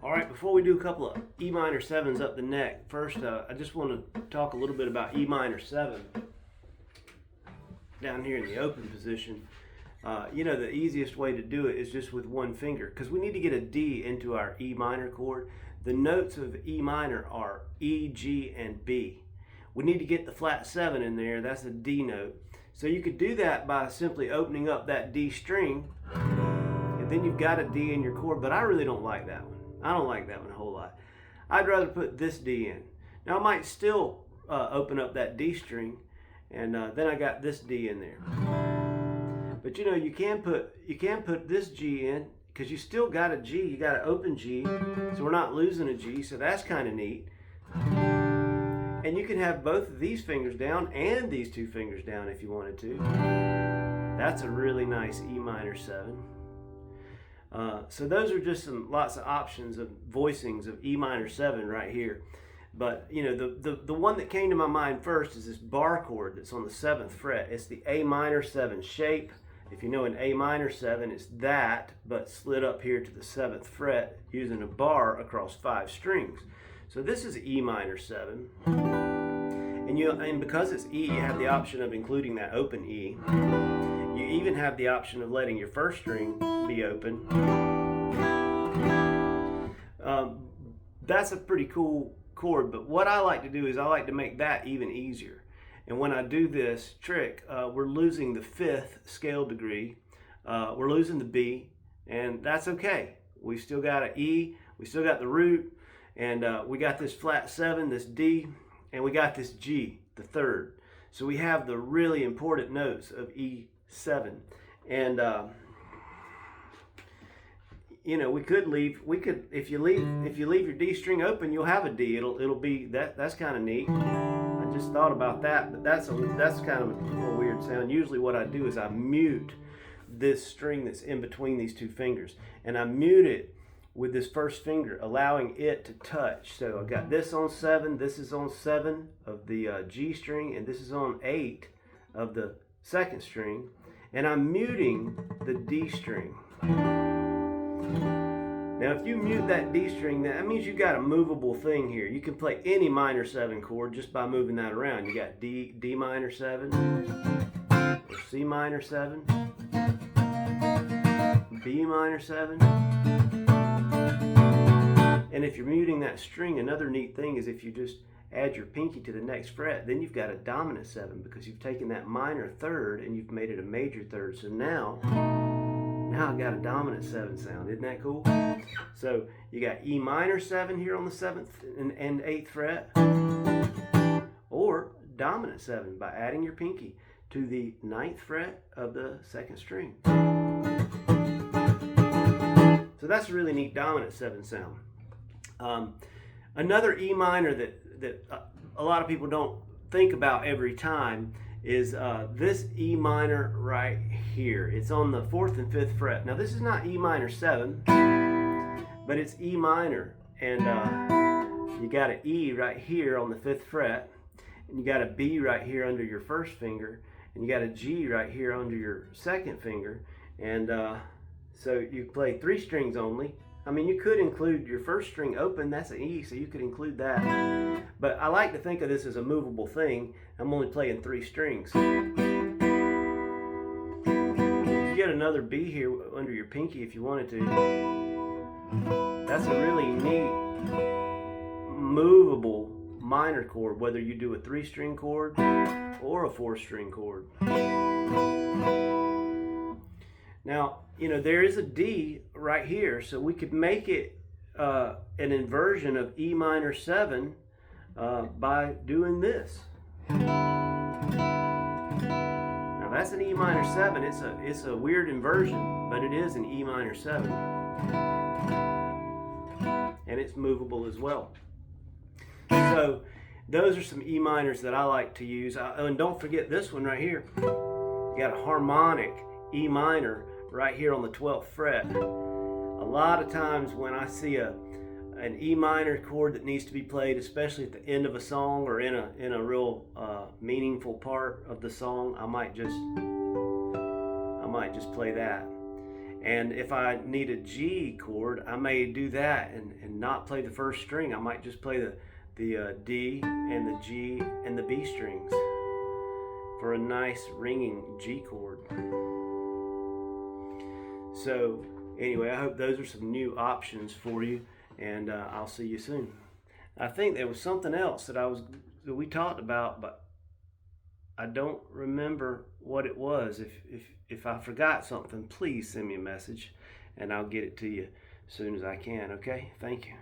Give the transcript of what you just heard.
All right, before we do a couple of E minor 7s up the neck, first I just want to talk a little bit about E minor 7 down here in the open position. The easiest way to do it is just with one finger because we need to get a D into our E minor chord. The notes of E minor are E, G, and B. We need to get the flat 7 in there. That's a D note. So you could do that by simply opening up that D string, and then you've got a D in your chord, but I really don't like that one. I don't like that one a whole lot. I'd rather put this D in. Now I might still open up that D string, and then I got this D in there. But you can put this G in because you still got a G. You got an open G, so we're not losing a G. So that's kind of neat. And you can have both of these fingers down and these two fingers down if you wanted to. That's a really nice E minor 7. So those are just lots of options of voicings of E minor 7 right here. But the one that came to my mind first is this bar chord that's on the 7th fret. It's the A minor 7 shape. If you know an A minor 7, it's that, but slid up here to the 7th fret using a bar across 5 strings. So this is E minor 7. And because it's E, you have the option of including that open E. You even have the option of letting your first string be open. That's a pretty cool chord, but what I like to do is I like to make that even easier. And when I do this trick, we're losing the 5th scale degree. We're losing the B, and that's okay. We still got an E, we still got the root, and we got this flat 7, this D, and we got this G, the 3rd. So we have the really important notes of E7. And if you leave your D string open, you'll have a D. It'll be that's kind of neat. I just thought about that, but that's kind of a weird sound. Usually what I do is I mute this string that's in between these two fingers, and I mute it with this first finger, allowing it to touch. So I've got this on 7, this is on 7 of the G string, and this is on 8 of the 2nd string, and I'm muting the D string. Now if you mute that D string, that means you got a movable thing here. You can play any minor 7 chord just by moving that around. You got D minor 7, or C minor 7, B minor 7. And if you're muting that string, another neat thing is if you just add your pinky to the next fret, then you've got a dominant 7 because you've taken that minor 3rd and you've made it a major 3rd. So now I've got a dominant 7 sound. Isn't that cool? So you got E minor 7 here on the 7th and 8th fret, or dominant 7 by adding your pinky to the 9th fret of the 2nd string. So that's a really neat dominant 7 sound. Another E minor that a lot of people don't think about every time is this E minor right here. It's on the 4th and 5th fret. Now this is not E minor 7, but it's E minor, and you got an E right here on the 5th fret, and you got a B right here under your first finger, and you got a G right here under your 2nd finger, and so you play 3 strings only. I mean, you could include your first string open, that's an E, so you could include that. But I like to think of this as a movable thing. I'm only playing 3 strings. You get another B here under your pinky if you wanted to. That's a really neat, movable minor chord, whether you do a 3-string chord or a 4-string chord. Now, there is a D right here, so we could make it an inversion of E minor 7 by doing this. Now that's an E minor 7. It's a weird inversion, but it is an E minor 7. And it's movable as well. So those are some E minors that I like to use. And don't forget this one right here. You got a harmonic E minor right here on the 12th fret. A lot of times when I see an E minor chord that needs to be played, especially at the end of a song or in a real meaningful part of the song, I might just play that. And if I need a G chord, I may do that and not play the first string. I might just play the D and the G and the B strings for a nice ringing G chord. So anyway, I hope those are some new options for you, and I'll see you soon. I think there was something else that we talked about, but I don't remember what it was. If I forgot something, please send me a message, and I'll get it to you as soon as I can. Okay? Thank you.